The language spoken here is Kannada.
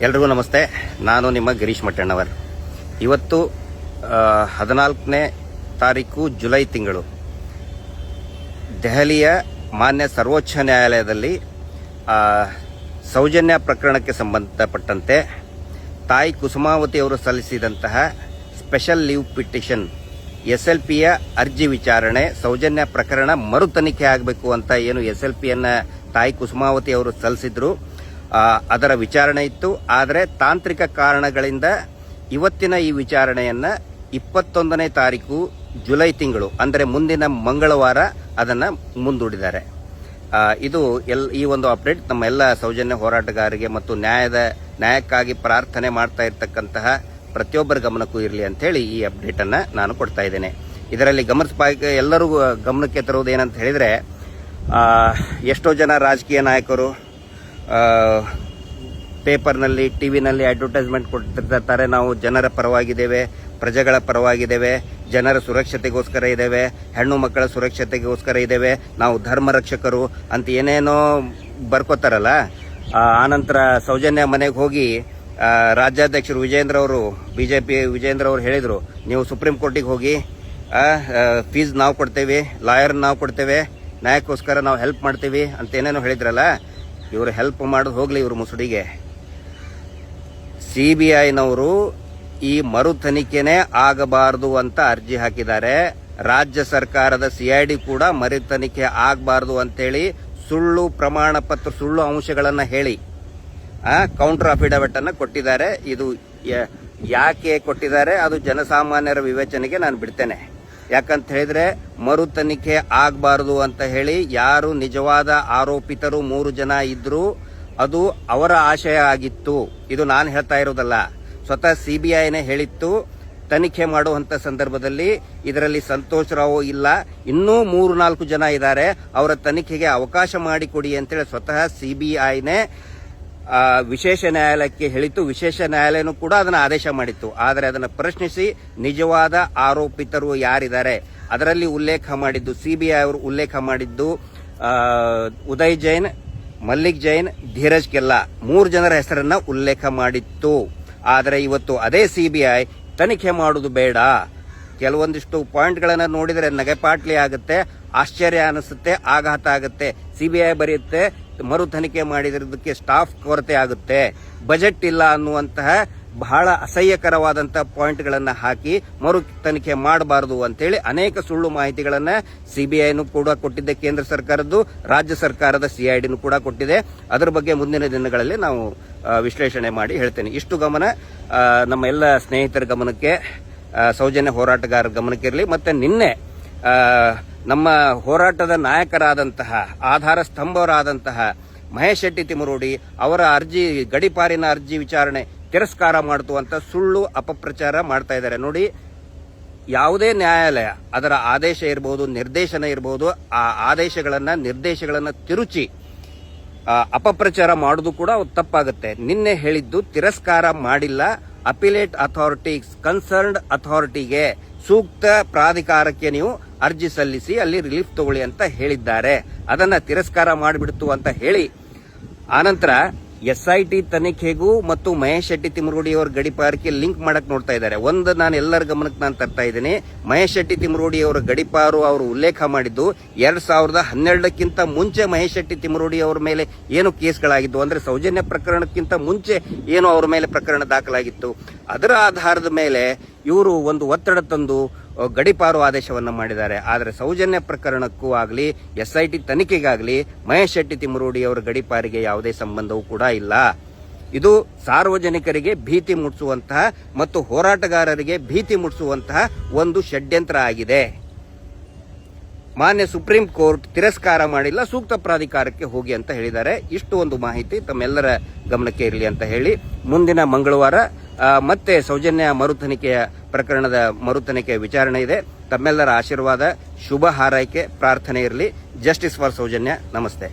ಎಲ್ರಿಗೂ ನಮಸ್ತೆ. ನಾನು ನಿಮ್ಮ ಗಿರೀಶ್ ಮಟ್ಟಣ್ಣವರ್. ಇವತ್ತು 14ನೇ ತಾರೀಕು ಜುಲೈ ತಿಂಗಳು ದೆಹಲಿಯ ಮಾನ್ಯ ಸರ್ವೋಚ್ಚ ನ್ಯಾಯಾಲಯದಲ್ಲಿ ಸೌಜನ್ಯ ಪ್ರಕರಣಕ್ಕೆ ಸಂಬಂಧಪಟ್ಟಂತೆ ತಾಯಿ ಕುಸುಮಾವತಿಯವರು ಸಲ್ಲಿಸಿದಂತಹ ಸ್ಪೆಷಲ್ ಲೀವ್ ಪಿಟಿಷನ್ SLPಯ ಅರ್ಜಿ ವಿಚಾರಣೆ, ಸೌಜನ್ಯ ಪ್ರಕರಣ ಮರು ತನಿಖೆ ಆಗಬೇಕು ಅಂತ ಏನು SLPಯನ್ನ ತಾಯಿ ಕುಸುಮಾವತಿ ಅವರು ಸಲ್ಲಿಸಿದ್ರು, ಅದರ ವಿಚಾರಣೆ ಇತ್ತು. ಆದರೆ ತಾಂತ್ರಿಕ ಕಾರಣಗಳಿಂದ ಇವತ್ತಿನ ಈ ವಿಚಾರಣೆಯನ್ನ 21ನೇ ತಾರೀಕು ಜುಲೈ ತಿಂಗಳು ಅಂದರೆ ಮುಂದಿನ ಮಂಗಳವಾರ ಅದನ್ನ ಮುಂದೂಡಿದ್ದಾರೆ. ಇದು ಈ ಒಂದು ಅಪ್ಡೇಟ್ ನಮ್ಮ ಎಲ್ಲ ಸೌಜನ್ಯ ಹೋರಾಟಗಾರರಿಗೆ ಮತ್ತು ನ್ಯಾಯಕ್ಕಾಗಿ ಪ್ರಾರ್ಥನೆ ಮಾಡ್ತಾ ಇರತಕ್ಕಂತಹ ಪ್ರತಿಯೊಬ್ಬರ ಗಮನಕ್ಕೂ ಇರಲಿ ಅಂತ ಹೇಳಿ ಈ ಅಪ್ಡೇಟ್ ಅನ್ನ ನಾನು ಕೊಡ್ತಾ ಇದ್ದೇನೆ. ಇದರಲ್ಲಿ ಎಲ್ಲರೂ ಗಮನಕ್ಕೆ ತರುವುದು ಏನಂತ ಹೇಳಿದ್ರೆ, ಎಷ್ಟೋ ಜನ ರಾಜಕೀಯ ನಾಯಕರು ಪೇಪರ್ನಲ್ಲಿ, ಟಿವಿನಲ್ಲಿ ಅಡ್ವರ್ಟೈಸ್ಮೆಂಟ್ ಕೊಡ್ತಿರ್ತಾರೆ. ನಾವು ಜನರ ಪರವಾಗಿದ್ದೇವೆ, ಪ್ರಜೆಗಳ ಪರವಾಗಿದ್ದೇವೆ, ಜನರ ಸುರಕ್ಷತೆಗೋಸ್ಕರ ಇದ್ದೇವೆ, ಹೆಣ್ಣು ಮಕ್ಕಳ ಸುರಕ್ಷತೆಗೋಸ್ಕರ ಇದ್ದೇವೆ, ನಾವು ಧರ್ಮ ರಕ್ಷಕರು ಅಂತ ಏನೇನೋ ಬರ್ಕೋತಾರಲ್ಲ. ಆನಂತರ ಸೌಜನ್ಯ ಮನೆಗೆ ಹೋಗಿ ರಾಜ್ಯಾಧ್ಯಕ್ಷರು ಬಿಜೆಪಿ ವಿಜೇಂದ್ರ ಅವರು ಹೇಳಿದ್ರು, ನೀವು ಸುಪ್ರೀಂ ಕೋರ್ಟಿಗೆ ಹೋಗಿ ಫೀಸ್ ನಾವು ಕೊಡ್ತೇವೆ, ಲಾಯರ್ ನಾವು ಕೊಡ್ತೇವೆ, ನ್ಯಾಯಕ್ಕೋಸ್ಕರ ನಾವು ಹೆಲ್ಪ್ ಮಾಡ್ತೀವಿ ಅಂತ ಏನೇನೋ ಹೇಳಿದ್ರಲ್ಲ. ಇವರು ಹೆಲ್ಪ್ ಮಾಡೋದು ಹೋಗ್ಲಿ ಇವರು ಮುಸುಡಿಗೆ. CBIನವರು ಈ ಮರು ತನಿಖೆನೇ ಆಗಬಾರದು ಅಂತ ಅರ್ಜಿ ಹಾಕಿದ್ದಾರೆ. ರಾಜ್ಯ ಸರ್ಕಾರದ CID ಕೂಡ ಮರು ತನಿಖೆ ಆಗಬಾರದು ಅಂತೇಳಿ ಸುಳ್ಳು ಪ್ರಮಾಣ ಪತ್ರ, ಸುಳ್ಳು ಅಂಶಗಳನ್ನ ಹೇಳಿ ಕೌಂಟರ್ ಅಫಿಡವಿಟ್ ಅನ್ನ ಕೊಟ್ಟಿದ್ದಾರೆ. ಇದು ಯಾಕೆ ಕೊಟ್ಟಿದ್ದಾರೆ ಅದು ಜನಸಾಮಾನ್ಯರ ವಿವೇಚನೆಗೆ ನಾನು ಬಿಡ್ತೇನೆ. ಯಾಕಂತ ಹೇಳಿದ್ರೆ ಮರು ತನಿಖೆ ಆಗಬಾರದು ಅಂತ ಹೇಳಿ ಯಾರು ನಿಜವಾದ ಆರೋಪಿತರು 3 ಜನ ಇದ್ರು, ಅದು ಅವರ ಆಶಯ ಆಗಿತ್ತು. ಇದು ನಾನು ಹೇಳ್ತಾ ಇರೋದಲ್ಲ, ಸ್ವತಃ CBIನೇ ಹೇಳಿತ್ತು. ತನಿಖೆ ಮಾಡುವಂತ ಸಂದರ್ಭದಲ್ಲಿ ಇದರಲ್ಲಿ ಸಂತೋಷ್ ರಾವ್ ಇಲ್ಲ, ಇನ್ನೂ 3-4 ಜನ ಇದ್ದಾರೆ, ಅವರ ತನಿಖೆಗೆ ಅವಕಾಶ ಮಾಡಿಕೊಡಿ ಅಂತೇಳಿ ಸ್ವತಃ CBIನೇ ವಿಶೇಷ ನ್ಯಾಯಾಲಯಕ್ಕೆ ಹೇಳಿತ್ತು. ವಿಶೇಷ ನ್ಯಾಯಾಲಯನೂ ಕೂಡ ಅದನ್ನು ಆದೇಶ ಮಾಡಿತ್ತು. ಆದರೆ ಅದನ್ನು ಪ್ರಶ್ನಿಸಿ ನಿಜವಾದ ಆರೋಪಿತರು ಯಾರಿದ್ದಾರೆ ಅದರಲ್ಲಿ ಉಲ್ಲೇಖ ಮಾಡಿದ್ದು, CBI ಅವರು ಉಲ್ಲೇಖ ಮಾಡಿದ್ದು ಉದಯ್ ಜೈನ್, ಮಲ್ಲಿಕ್ ಜೈನ್, ಧೀರಜ್ ಕೆಲ್ಲಾ 3 ಜನರ ಹೆಸರನ್ನ ಉಲ್ಲೇಖ ಮಾಡಿತ್ತು. ಆದರೆ ಇವತ್ತು ಅದೇ CBI ತನಿಖೆ ಮಾಡುವುದು ಬೇಡ, ಕೆಲವೊಂದಿಷ್ಟು ಪಾಯಿಂಟ್ಗಳನ್ನು ನೋಡಿದರೆ ನಗೆಪಾಟ್ಲಿ ಆಗುತ್ತೆ, ಆಶ್ಚರ್ಯ ಅನಿಸುತ್ತೆ, ಆಘಾತ ಆಗುತ್ತೆ. CBI ಬರೆಯುತ್ತೆ ಮರು ತನಿಖೆ ಮಾಡಿರೋದಕ್ಕೆ ಸ್ಟಾಫ್ ಕೊರತೆ ಆಗುತ್ತೆ, ಬಜೆಟ್ ಇಲ್ಲ ಅನ್ನುವಂತಹ ಬಹಳ ಅಸಹ್ಯಕರವಾದಂತಹ ಪಾಯಿಂಟ್ಗಳನ್ನ ಹಾಕಿ ಮರು ತನಿಖೆ ಮಾಡಬಾರದು ಅಂತೇಳಿ ಅನೇಕ ಸುಳ್ಳು ಮಾಹಿತಿಗಳನ್ನ CBIನೂ ಕೂಡ ಕೊಟ್ಟಿದೆ, ಕೇಂದ್ರ ಸರ್ಕಾರದ್ದು, ರಾಜ್ಯ ಸರ್ಕಾರದ CIDನೂ ಕೂಡ ಕೊಟ್ಟಿದೆ. ಅದರ ಬಗ್ಗೆ ಮುಂದಿನ ದಿನಗಳಲ್ಲಿ ನಾವು ವಿಶ್ಲೇಷಣೆ ಮಾಡಿ ಹೇಳ್ತೇನೆ. ಇಷ್ಟು ಗಮನ ನಮ್ಮ ಎಲ್ಲ ಸ್ನೇಹಿತರ ಗಮನಕ್ಕೆ, ಸೌಜನ್ಯ ಹೋರಾಟಗಾರರ ಗಮನಕ್ಕೆ ಇರಲಿ. ಮತ್ತೆ ನಿನ್ನೆ ನಮ್ಮ ಹೋರಾಟದ ನಾಯಕರಾದಂತಹ, ಆಧಾರ ಸ್ತಂಭವರಾದಂತಹ ಮಹೇಶ್ ಶೆಟ್ಟಿ ತಿಮರೋಡಿ ಅವರ ಅರ್ಜಿ, ಗಡಿಪಾರಿನ ಅರ್ಜಿ ವಿಚಾರಣೆ ತಿರಸ್ಕಾರ ಮಾಡ್ತು ಅಂತ ಸುಳ್ಳು ಅಪಪ್ರಚಾರ ಮಾಡ್ತಾ ಇದ್ದಾರೆ. ನೋಡಿ, ಯಾವುದೇ ನ್ಯಾಯಾಲಯ ಅದರ ಆದೇಶ ಇರಬಹುದು, ನಿರ್ದೇಶನ ಇರಬಹುದು, ಆ ನಿರ್ದೇಶಗಳನ್ನ ತಿರುಚಿ ಅಪಪ್ರಚಾರ ಮಾಡುವುದು ಕೂಡ ತಪ್ಪಾಗುತ್ತೆ. ನಿನ್ನೆ ಹೇಳಿದ್ದು ತಿರಸ್ಕಾರ ಮಾಡಿಲ್ಲ, ಅಪಿಲೇಟ್ ಅಥಾರಿಟೀಸ್, ಕನ್ಸರ್ನ್ಡ್ ಅಥಾರಿಟಿಗೆ, ಸೂಕ್ತ ಪ್ರಾಧಿಕಾರಕ್ಕೆ ನೀವು ಅರ್ಜಿ ಸಲ್ಲಿಸಿ ಅಲ್ಲಿ ರಿಲೀಫ್ ತಗೊಳ್ಳಿ ಅಂತ ಹೇಳಿದ್ದಾರೆ. ಅದನ್ನ ತಿರಸ್ಕಾರ ಮಾಡಿಬಿಡ್ತು ಅಂತ ಹೇಳಿ ಆನಂತರ SIT ತನಿಖೆಗೂ ಮತ್ತು ಮಹೇಶ್ ಶೆಟ್ಟಿ ತಿಮರೋಡಿ ಅವರ ಗಡಿಪಾರಕ್ಕೆ ಲಿಂಕ್ ಮಾಡಕ್ ನೋಡ್ತಾ ಇದ್ದಾರೆ. ನಾನು ಎಲ್ಲರ ಗಮನಕ್ಕೆ ನಾನು ತರ್ತಾ ಇದ್ದೀನಿ, ಮಹೇಶ್ ಶೆಟ್ಟಿ ತಿಮರೋಡಿ ಅವರ ಗಡಿಪಾರು ಅವರು ಉಲ್ಲೇಖ ಮಾಡಿದ್ದು 2012ಕ್ಕಿಂತ ಮುಂಚೆ ಮಹೇಶ್ ಶೆಟ್ಟಿ ತಿಮರೋಡಿ ಅವರ ಮೇಲೆ ಏನು ಕೇಸ್ಗಳಾಗಿದ್ದು, ಅಂದ್ರೆ ಸೌಜನ್ಯ ಪ್ರಕರಣಕ್ಕಿಂತ ಮುಂಚೆ ಏನು ಅವರ ಮೇಲೆ ಪ್ರಕರಣ ದಾಖಲಾಗಿತ್ತು, ಅದರ ಆಧಾರದ ಮೇಲೆ ಇವರು ಒಂದು ಒತ್ತಡ ತಂದು ಗಡಿಪಾರು ಆದೇಶವನ್ನ ಮಾಡಿದ್ದಾರೆ. ಆದರೆ ಸೌಜನ್ಯ ಪ್ರಕರಣಕ್ಕೂ ಆಗಲಿ, SIT ತನಿಖೆಗಾಗಲಿ ಮಹೇಶ್ ಶೆಟ್ಟಿ ತಿಮರೋಡಿ ಅವರ ಗಡಿಪಾರಿಗೆ ಯಾವುದೇ ಸಂಬಂಧವೂ ಕೂಡ ಇಲ್ಲ. ಇದು ಸಾರ್ವಜನಿಕರಿಗೆ ಭೀತಿ ಮೂಡಿಸುವಂತಹ ಮತ್ತು ಹೋರಾಟಗಾರರಿಗೆ ಭೀತಿ ಮೂಡಿಸುವಂತಹ ಒಂದು ಷಡ್ಯಂತ್ರ ಆಗಿದೆ. ಮಾನ್ಯ ಸುಪ್ರೀಂ ಕೋರ್ಟ್ ತಿರಸ್ಕಾರ ಮಾಡಿಲ್ಲ, ಸೂಕ್ತ ಪ್ರಾಧಿಕಾರಕ್ಕೆ ಹೋಗಿ ಅಂತ ಹೇಳಿದ್ದಾರೆ. ಇಷ್ಟು ಒಂದು ಮಾಹಿತಿ ತಮ್ಮೆಲ್ಲರ ಗಮನಕ್ಕೆ ಇರಲಿ ಅಂತ ಹೇಳಿ, ಮುಂದಿನ ಮಂಗಳವಾರ ಮತ್ತೆ ಸೌಜನ್ಯ ಪ್ರಕರಣದ ಮರು ತನಿಖೆಯ ವಿಚಾರಣೆ ಇದೆ. ತಮ್ಮೆಲ್ಲರ ಆಶೀರ್ವಾದ, ಶುಭ ಹಾರೈಕೆ, ಪ್ರಾರ್ಥನೆ ಇರಲಿ. Justice for Sowjanya. ನಮಸ್ತೆ.